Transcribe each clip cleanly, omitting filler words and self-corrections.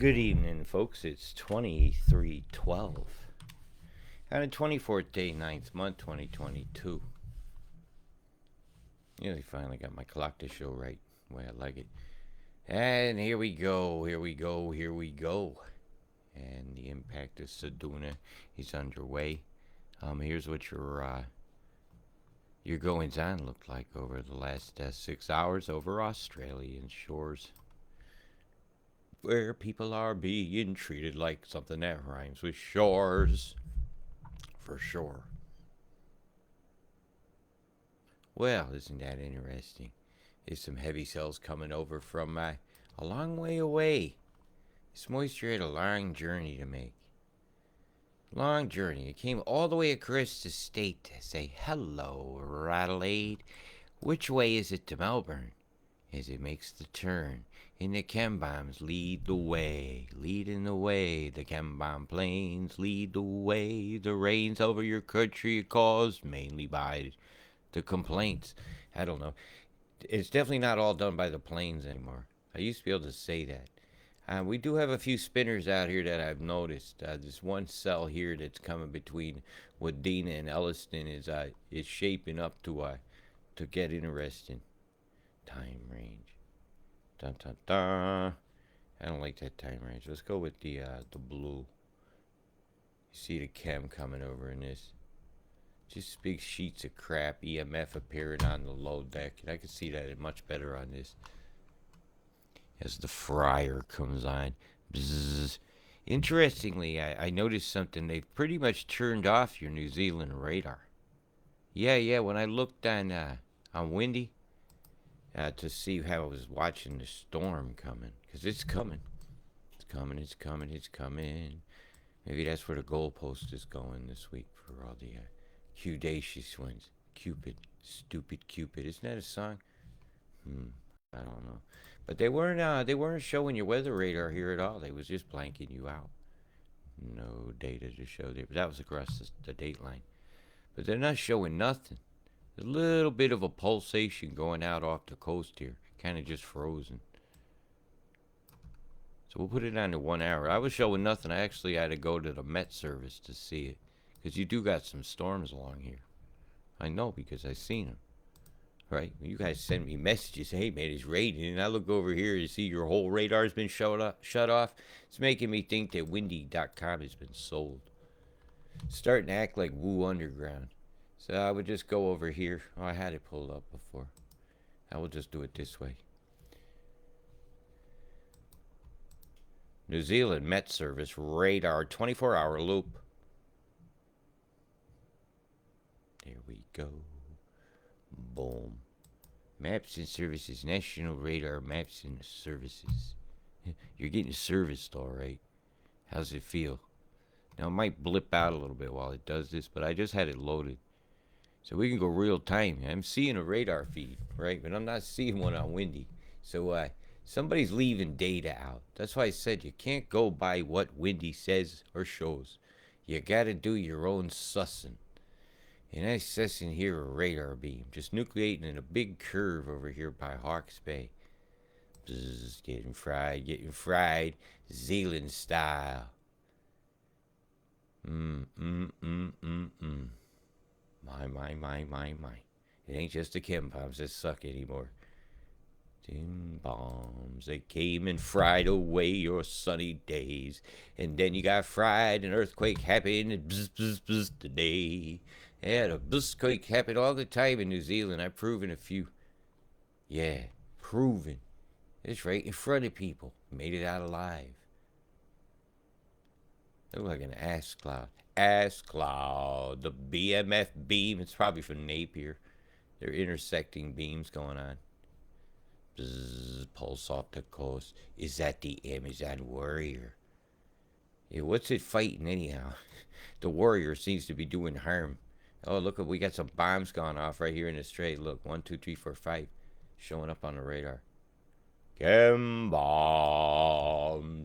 Good evening, folks. It's 2312. On the 24th day, 9th month, 2022. Really finally got my clock to show right the way I like it. And here we go. And the impact of Seduna is underway. Here's what your goings on looked like over the last 6 hours over Australian shores, where people are being treated like something that rhymes with shores. For sure. Well, isn't that interesting? There's some heavy cells coming over from a long way away. This moisture had a long journey to make. Long journey. It came all the way across the state to say, hello, Radelaide. Which way is it to Melbourne? As it makes the turn, and the Chembombs lead the way, leading the way. The Chembomb plains lead the way. The rains over your country are caused mainly by the complaints. I don't know. It's definitely not all done by the planes anymore. I used to be able to say that. We do have a few spinners out here that I've noticed. This one cell here that's coming between Wadena and Elliston is shaping up to get interesting. Time range. Dun dun dun. I don't like that time range. Let's go with the blue. You see the chem coming over in this. Just big sheets of crap. EMF appearing on the low deck. And I can see that much better on this. As the fryer comes on. Bzzz. Interestingly, I noticed something. They've pretty much turned off your New Zealand radar. Yeah. When I looked on Windy, to see how I was watching the storm coming. Because it's coming. It's coming. Maybe that's where the goalpost is going this week for all the Q-dacious ones. Cupid. Stupid Cupid. Isn't that a song? I don't know. But they weren't showing your weather radar here at all. They was just blanking you out. No data to show there. But that was across the date line. But they're not showing nothing. A little bit of a pulsation going out off the coast here. Kind of just frozen. So we'll put it on to 1 hour. I was showing nothing. I actually had to go to the Met Service to see it. Because you do got some storms along here. I know because I seen them. Right? You guys send me messages. Hey, man, it's raining. And I look over here and see your whole radar's been shut off. It's making me think that windy.com has been sold. It's starting to act like Woo Underground. So I would just go over here. Oh, I had it pulled up before. I will just do it this way. New Zealand Met Service radar 24-hour loop. There we go. Boom. Maps and services. National radar maps and services. You're getting serviced all right. How's it feel? Now it might blip out a little bit while it does this, but I just had it loaded. So we can go real time. I'm seeing a radar feed, right? But I'm not seeing one on Windy. So somebody's leaving data out. That's why I said you can't go by what Windy says or shows. You gotta do your own sussing. And I sussing here a radar beam. Just nucleating in a big curve over here by Hawke's Bay. Bzzz, getting fried. Zealand style. My. It ain't just the Chembombs that suck anymore. Dim bombs, they came and fried away your sunny days. And then you got fried, an earthquake happened, and bzz today. Yeah, the bzzquake happened all the time in New Zealand. I've proven a few. Yeah, proven. It's right in front of people. Made it out alive. Look like an ass cloud. Ass cloud. The BMF beam. It's probably from Napier. They're intersecting beams going on. Bzzz, pulse off the coast. Is that the Amazon warrior? Yeah, what's it fighting anyhow? The warrior seems to be doing harm. Oh, look, we got some bombs going off right here in the strait. Look, 1, 2, 3, 4, 5. Showing up on the radar. Chembombs,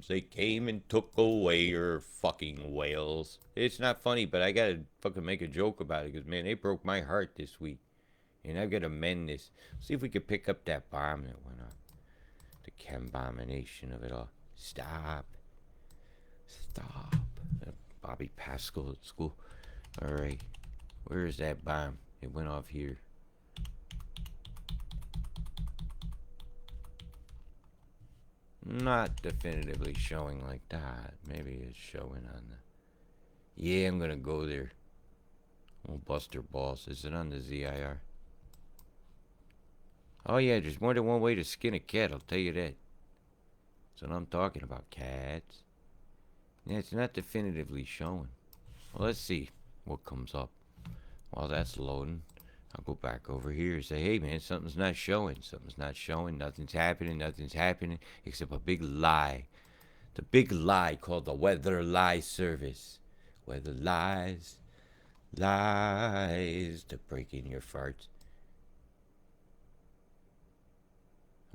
they came and took away your fucking whales. It's not funny, but I gotta fucking make a joke about it because, man, they broke my heart this week. And I've got to mend this. See if we can pick up that bomb that went off. The Chembomination of it all. Stop. Stop. Bobby Pascal at school. Alright. Where is that bomb? It went off here. Not definitively showing like that. Maybe it's showing on the... Yeah, I'm gonna go there. We'll bust their balls. Is it on the ZIR? Oh yeah, there's more than one way to skin a cat, I'll tell you that. That's what I'm talking about, cats. Yeah, it's not definitively showing. Well, let's see what comes up. While that's loading, I'll go back over here and say, hey man, something's not showing. Something's not showing. Nothing's happening. Nothing's happening except a big lie. The big lie called the Weather Lie Service. Weather lies, lies to break in your farts.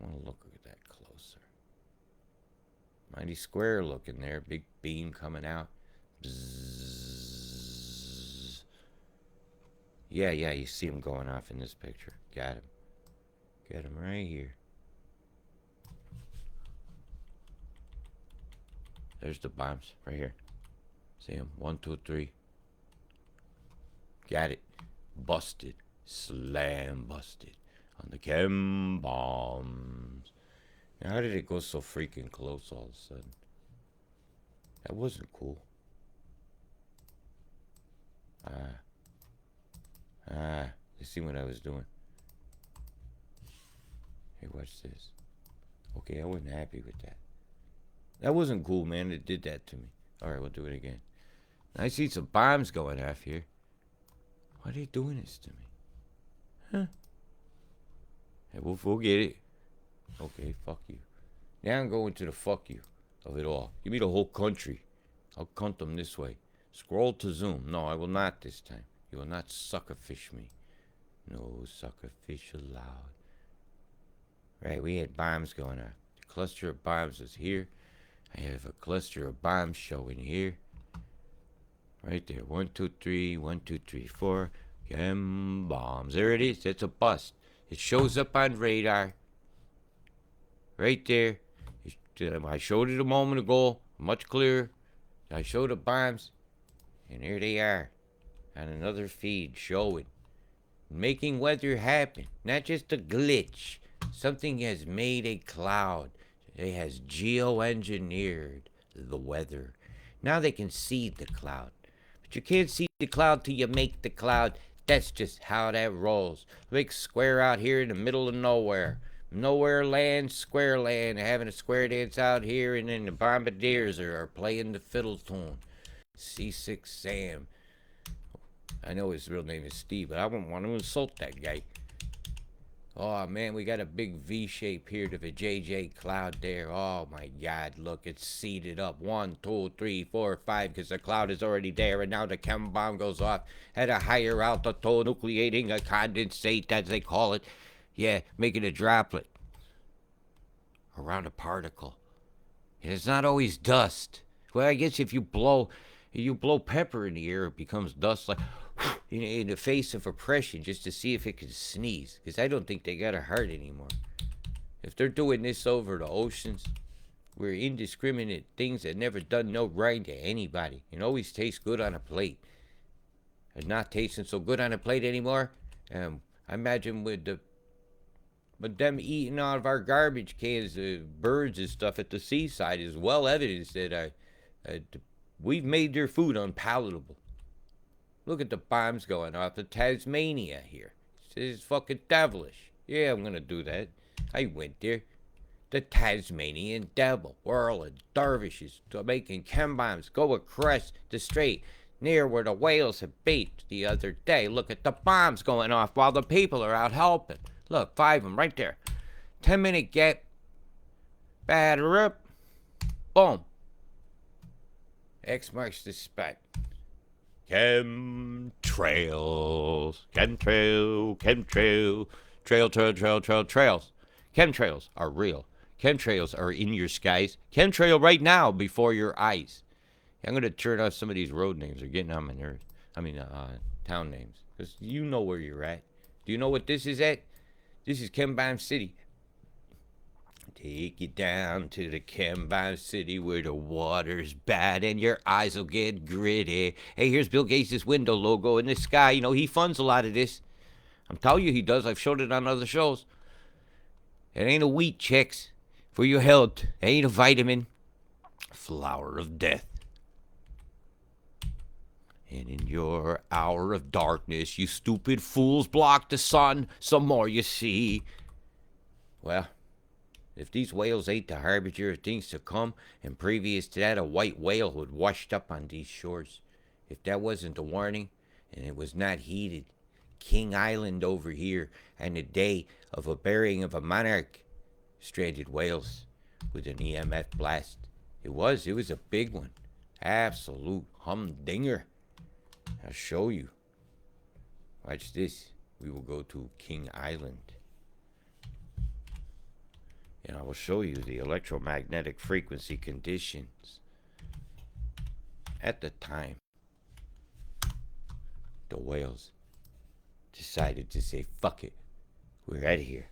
I want to look at that closer. Mighty square looking there. Big beam coming out. Bzzz. Yeah, you see him going off in this picture. Got him. Got him right here. There's the bombs right here. See him? 1, 2, 3. Got it. Busted. Slam busted. On the chem bombs. Now, how did it go so freaking close all of a sudden? That wasn't cool. You see what I was doing? Hey, watch this. Okay, I wasn't happy with that. That wasn't cool, man. It did that to me. Alright, we'll do it again. I see some bombs going off here. Why are they doing this to me? Huh? Hey, we'll get it. Okay, fuck you. Now I'm going to the fuck you of it all. Give me the whole country. I'll cunt them this way. Scroll to zoom. No, I will not this time. You will not suckerfish me. No suckerfish allowed. Right, we had bombs going on. The cluster of bombs is here. I have a cluster of bombs showing here. Right there. 1, 2, 3. 1, 2, 3, 4. Chem bombs. There it is. It's a bust. It shows up on radar. Right there. I showed it a moment ago. Much clearer. I showed the bombs. And there they are. On another feed showing. Making weather happen. Not just a glitch. Something has made a cloud. It has geoengineered the weather. Now they can see the cloud. But you can't see the cloud till you make the cloud. That's just how that rolls. Big square out here in the middle of nowhere. Nowhere land, square land. Having a square dance out here, and then the bombardiers are playing the fiddle tune. C6 Sam. I know his real name is Steve, but I wouldn't want to insult that guy. Oh man, we got a big V shape here to the JJ cloud there. Oh my god, look, it's seeded up. 1, 2, 3, 4, 5, because the cloud is already there, and now the chem bomb goes off at a higher altitude, nucleating a condensate, as they call it. Yeah, making a droplet around a particle. And it's not always dust. Well, I guess if you blow pepper in the air, it becomes dust, like in the face of oppression, just to see if it can sneeze. Because I don't think they got a heart anymore. If they're doing this over the oceans, we're indiscriminate things that never done no right to anybody. And always taste good on a plate. And not tasting so good on a plate anymore. I imagine with them eating out of our garbage cans, birds and stuff at the seaside is well evidence that we've made their food unpalatable. Look at the bombs going off of Tasmania here. It's fucking devilish. Yeah, I'm gonna do that. I went there. The Tasmanian devil. Whirl of dervishes making chem bombs go across the strait near where the whales have bait the other day. Look at the bombs going off while the people are out helping. Look, 5 of them right there. 10-minute gap. Batter up. Boom. X marks the spot. Chemtrails. Trails. Chemtrails are real. Chemtrails are in your skies. Chemtrail right now before your eyes. I'm going to turn off some of these road names. They're getting on my nerves. Town names. Because you know where you're at. Do you know what this is at? This is Chembomb City. Take you down to the Chembomb city where the water's bad and your eyes will get gritty. Hey, here's Bill Gates' window logo in the sky. You know, he funds a lot of this. I'm telling you he does. I've showed it on other shows. It ain't a wheat, chicks. For your health. It ain't a vitamin. Flower of death. And in your hour of darkness, you stupid fools block the sun. Some more you see. Well, if these whales ain't the harbinger of things to come, and previous to that a white whale had washed up on these shores, if that wasn't a warning, and it was not heeded, King Island over here, and the day of a burying of a monarch, stranded whales with an EMF blast. It was a big one. Absolute humdinger. I'll show you. Watch this. We will go to King Island. And I will show you the electromagnetic frequency conditions. At the time, the whales decided to say, fuck it. We're out of here.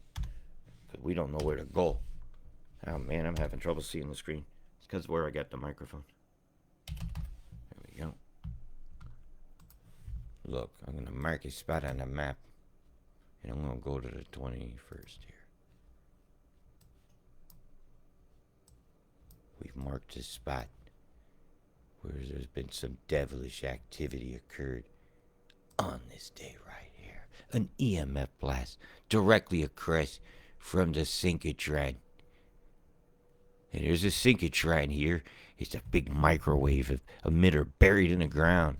Because we don't know where to go. Oh man, I'm having trouble seeing the screen. It's because where I got the microphone. There we go. Look, I'm going to mark a spot on the map. And I'm going to go to the 21st here. We've marked a spot where there's been some devilish activity occurred on this day right here. An EMF blast directly across from the synchrotron. And there's a synchrotron here. It's a big microwave emitter buried in the ground.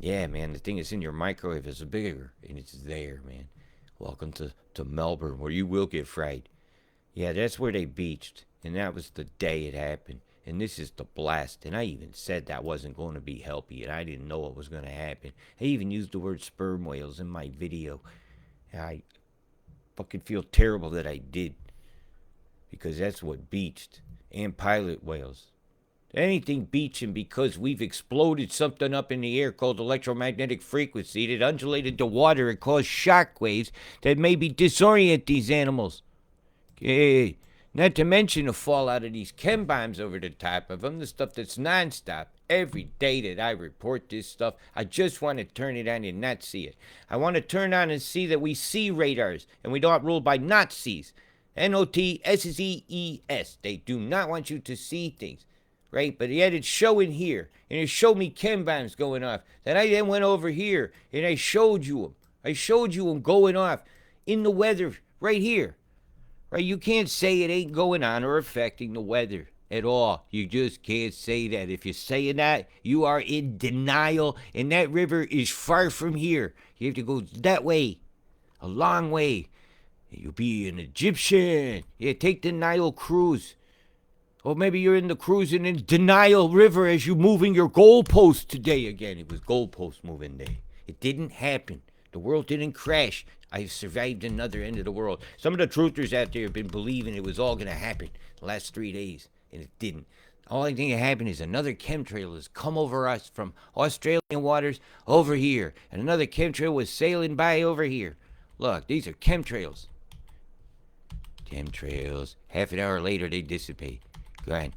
Yeah, man, the thing that's in your microwave is bigger, and it's there, man. Welcome to Melbourne, where you will get fried. Yeah, that's where they beached, and that was the day it happened. And this is the blast, and I even said that wasn't going to be healthy, and I didn't know what was going to happen. I even used the word sperm whales in my video. I fucking feel terrible that I did, because that's what beached, and pilot whales. Anything beaching because we've exploded something up in the air called electromagnetic frequency that undulated the water and caused shock waves that maybe disorient these animals. Okay. Not to mention the fallout of these chem bombs over the top of them, the stuff that's nonstop. Every day that I report this stuff, I just want to turn it on and not see it. I want to turn on and see that we see radars and we don't ruled by Nazis. N-O-T-S-E-E-S. They do not want you to see things. Right? But yet it's showing here. And it showed me chem bombs going off. Then I then went over here and I showed you them. I showed you them going off in the weather right here. Right? You can't say it ain't going on or affecting the weather at all. You just can't say that. If you're saying that, you are in denial. And that river is far from here. You have to go that way. A long way. You'll be an Egyptian. Yeah, take the Nile cruise. Or maybe you're in the cruising in Denial River as you're moving your goalpost today again. It was goalpost moving day. It didn't happen. The world didn't crash. I've survived another end of the world. Some of the truthers out there have been believing it was all going to happen the last 3 days, and it didn't. The only thing that happened is another chemtrail has come over us from Australian waters over here, and another chemtrail was sailing by over here. Look, these are chemtrails. Chemtrails. Half an hour later, they dissipate. Go ahead.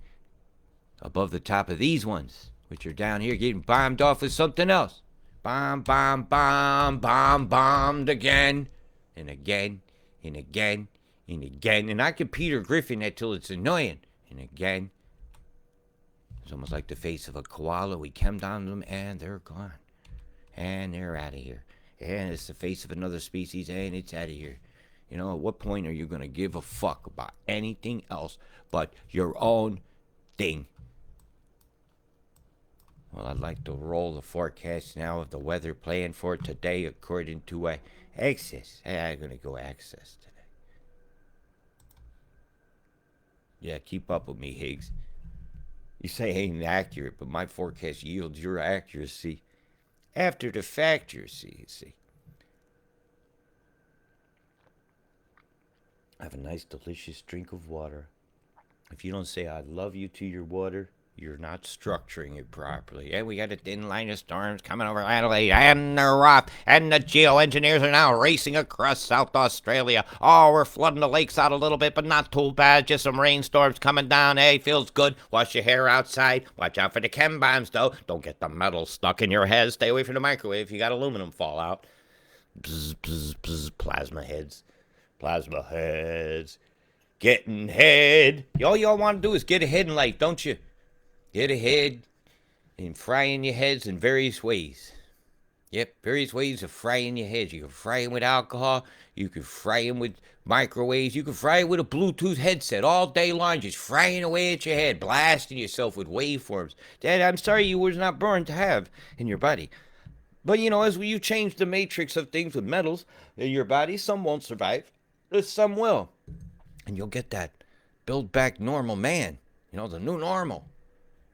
Above the top of these ones, which are down here getting bombed off with something else. Bomb, bomb, bomb, bomb, bombed again. And again, and again, and again. And I can Peter Griffin that till it's annoying. And again. It's almost like the face of a koala. We chemmed on them and they're gone. And they're out of here. And it's the face of another species and it's out of here. You know, at what point are you going to give a fuck about anything else but your own thing? Well, I'd like to roll the forecast now of the weather plan for today according to Access. I'm going to go Access today. Yeah, keep up with me, Higgs. You say it ain't accurate, but my forecast yields your accuracy after the facturacy, you see. Have a nice, delicious drink of water. If you don't say I love you to your water, You're not structuring it properly. And we got a thin line of storms coming over Adelaide, and they're rough. And the geoengineers are now racing across South Australia. Oh, we're flooding the lakes out a little bit, but not too bad. Just some rainstorms coming down. Hey, feels good. Wash your hair outside. Watch out for the chembombs, though. Don't get the metal stuck in your head. Stay away from the microwave if you got aluminum fallout. Bzz, bzz, bzz. Plasma heads. Plasma heads. Getting head. All y'all want to do is get ahead in life, don't you? Get ahead in frying your heads in various ways. Yep, various ways of frying your heads. You can fry them with alcohol. You can fry them with microwaves. You can fry it with a Bluetooth headset all day long, just frying away at your head, blasting yourself with waveforms. Dad, I'm sorry you was not born to have in your body. But, as you change the matrix of things with metals in your body, some won't survive, some will. And you'll get that build back normal man, the new normal.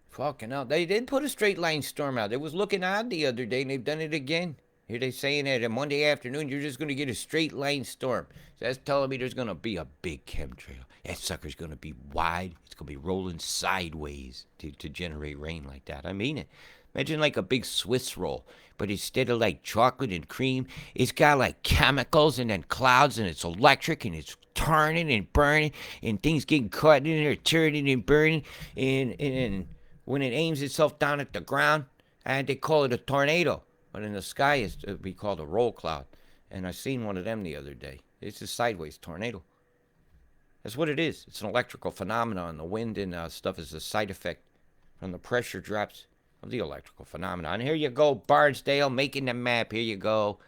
Fucking hell. They did put a straight line storm out. It was looking odd the other day, and they've done it again. Here they saying that on Monday afternoon, you're just going to get a straight line storm. So that's telling me there's going to be a big chemtrail. That sucker's going to be wide. It's going to be rolling sideways to generate rain like that. I mean it. Imagine like a big Swiss roll, but instead of like chocolate and cream, it's got like chemicals and then clouds, and it's electric, and it's turning and burning, and things getting caught in there, turning and burning, and when it aims itself down at the ground, and they call it a tornado. But in the sky, it'd be called a roll cloud. And I seen one of them the other day. It's a sideways tornado. That's what it is. It's an electrical phenomenon. The wind and stuff is a side effect from the pressure drops of the electrical phenomenon. Here you go, Bardsdale, making the map. Here you go.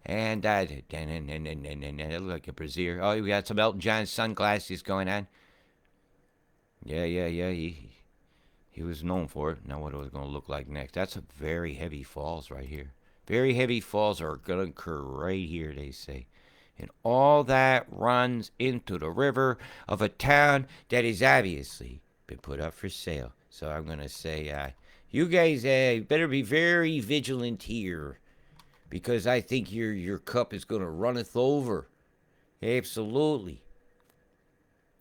And it looked like a brazier. Oh, we got some Elton John sunglasses going on. Yeah. He was known for it. Now what it was going to look like next. That's a very heavy falls right here. Very heavy falls are going to occur right here, they say. And all that runs into the river of a town that has obviously been put up for sale. So I'm going to say, you guys better be very vigilant here, because I think your cup is going to runneth over. Absolutely.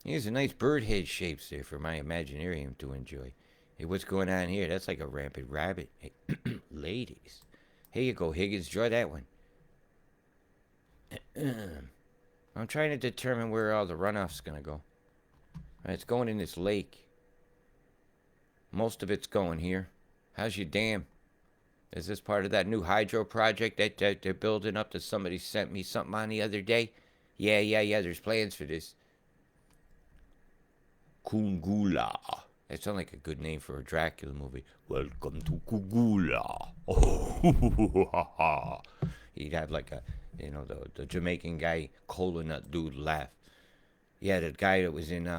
Here's a nice bird head shapes there for my Imaginarium to enjoy. Hey, what's going on here? That's like a rampant rabbit. Hey, ladies. Here you go, Higgins. Draw that one. I'm trying to determine where all the runoff's going to go. It's going in this lake. Most of it's going here. How's your dam? Is this part of that new hydro project that they're building up that somebody sent me something on the other day? Yeah. There's plans for this. Kungula. That sounds like a good name for a Dracula movie. Welcome to Kungula. Oh, he'd have like a, the Jamaican guy, cola nut dude laugh. Yeah, the guy that was in,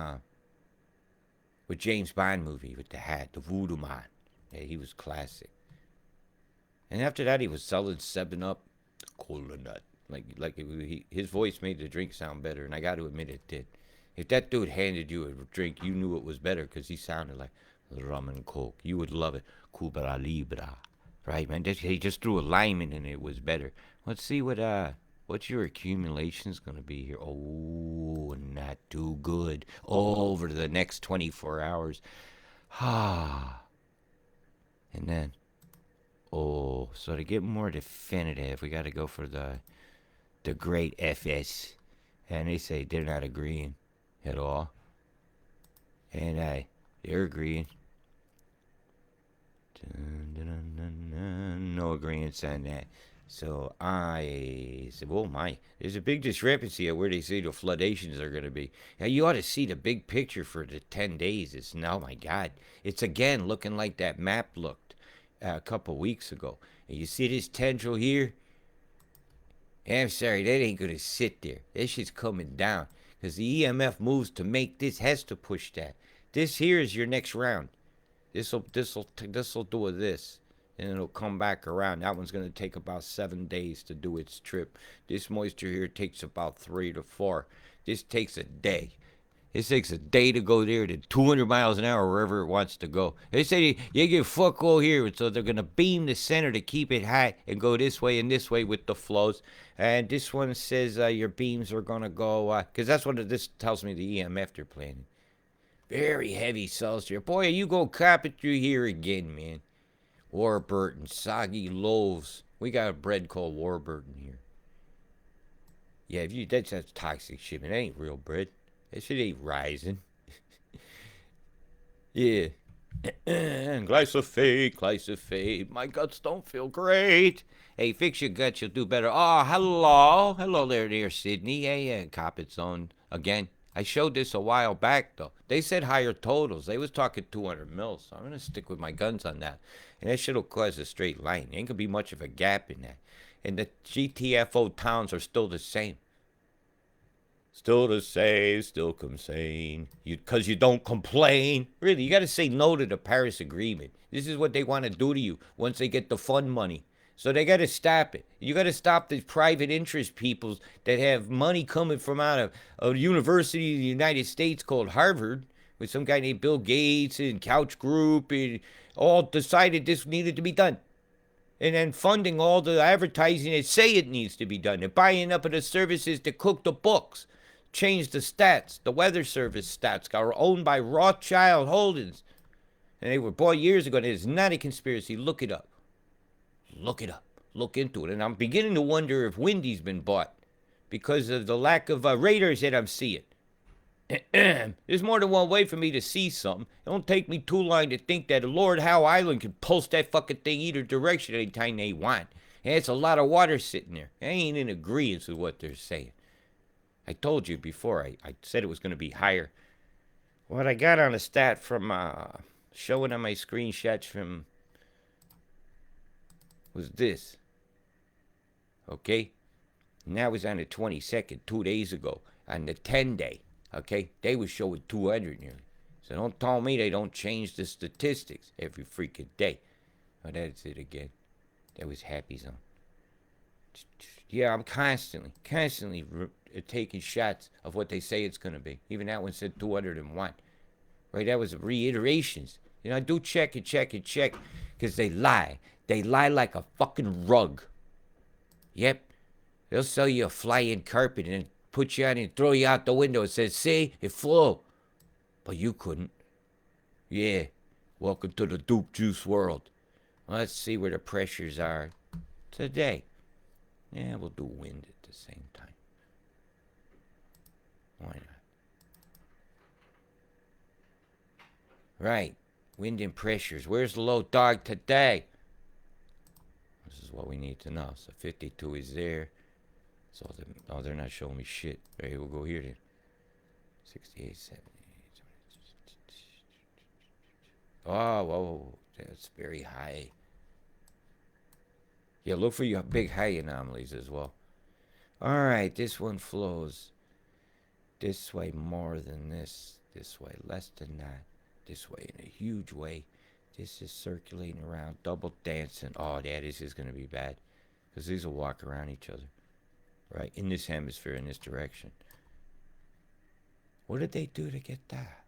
with James Bond movie with the hat, the Voodoo Man. Yeah, he was classic. And after that, he was selling 7-Up, cola nut. His voice made the drink sound better, and I got to admit it did. If that dude handed you a drink, you knew it was better because he sounded like rum and coke. You would love it. Cuba Libra. Right, man? He just threw a lime in and it was better. Let's see what's your accumulation's going to be here. Oh, not too good. Over the next 24 hours. And then, so to get more definitive, we got to go for the great FS. And they say they're not agreeing at all. And they're agreeing. No agreements on that. So I said, oh my, there's a big discrepancy at where they say the floodations are going to be. Now you ought to see the big picture for the 10 days. It's, oh my God, it's again looking like that map looked a couple weeks ago. And you see this tendril here? I'm sorry, that ain't going to sit there. That shit's coming down. Because the EMF moves to make this, has to push that. This here is your next round. This'll do this. And it'll come back around. That one's going to take about 7 days to do its trip. This moisture here takes about 3 to 4. This takes a day. It takes a day to go there to 200 miles an hour wherever it wants to go. They say you get fuck all here, so they're going to beam the center to keep it high and go this way and this way with the flows. And this one says your beams are going to go, because that's what this tells me the EMF they're planning. Very heavy cells. Boy, you go cop it through here again, man. Warburton, soggy loaves. We got a bread called Warburton here. Yeah, if you that's toxic shit, man. That ain't real bread. That shit ain't rising. Yeah. Glyphosate. My guts don't feel great. Hey, fix your guts, you'll do better. Oh, hello. Hello there, Sydney. Hey, cop its own. Again, I showed this a while back, though. They said higher totals. They was talking 200 mils, so I'm going to stick with my guns on that. And that shit'll cause a straight line. Ain't going to be much of a gap in that. And the GTFO towns are still the same. Still the same, still come sane. Because you don't complain. Really, you got to say no to the Paris Agreement. This is what they want to do to you once they get the fund money. So they got to stop it. You got to stop these private interest peoples that have money coming from out of a university in the United States called Harvard with some guy named Bill Gates and Couch Group and all decided this needed to be done. And then funding all the advertising that say it needs to be done and buying up of the services to cook the books. Change the stats. The Weather Service stats got owned by Rothschild Holdings. And they were bought years ago. It's not a conspiracy. Look it up. Look it up. Look into it. And I'm beginning to wonder if Wendy's been bought because of the lack of radars that I'm seeing. There's more than one way for me to see something. It don't take me too long to think that Lord Howe Island can pulse that fucking thing either direction anytime they want. And it's a lot of water sitting there. I ain't in agreement with what they're saying. I told you before, I said it was going to be higher. What I got on a stat from showing on my screenshots from was this. Okay? And that was on the 22nd, 2 days ago. On the 10-day, okay? They was showing 200 nearly. So don't tell me they don't change the statistics every freaking day. Oh, that's it again. That was Happy Zone. Yeah, I'm constantly taking shots of what they say it's going to be. Even that one said 201. Right, that was reiterations. You know, I do check because they lie. They lie like a fucking rug. Yep. They'll sell you a fly-in carpet and then put you on and throw you out the window and say, see, it flew. But you couldn't. Yeah. Welcome to the dupe juice world. Let's see where the pressures are today. Yeah, we'll do wind at the same time. Why not? Right. Wind and pressures. Where's the low dog today? This is what we need to know. So 52 is there. So they're not showing me shit. Right, we'll go here then. 68, 70. Oh, whoa. That's very high. Yeah, look for your big high anomalies as well. Alright, this one flows this way more than this. This way less than that. This way in a huge way. This is circulating around, double dancing. Oh, yeah, this is going to be bad. Because these will walk around each other. Right, in this hemisphere, in this direction. What did they do to get that?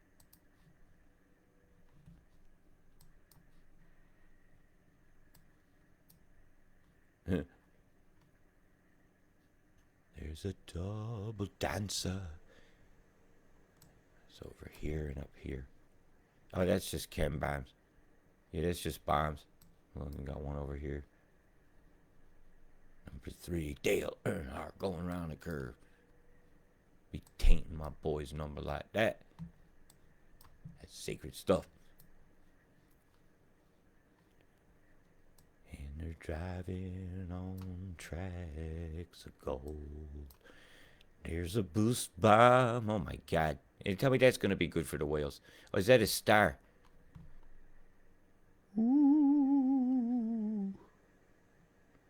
There's a double dancer. It's over here and up here. Oh, that's just chem bombs. Yeah, that's just bombs. Well, we got one over here. Number 3, Dale Earnhardt going around the curve. Be tainting my boy's number like that. That's sacred stuff. And they're driving on tracks of gold. There's a boost bomb. Oh my god. And tell me that's going to be good for the whales. Or is that a star? Ooh.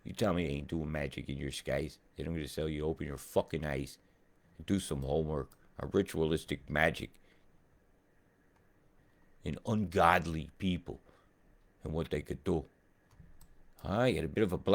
You tell me they ain't doing magic in your skies. They don't going to tell you to open your fucking eyes and do some homework. A ritualistic magic. And ungodly people. And what they could do. I had a bit of a black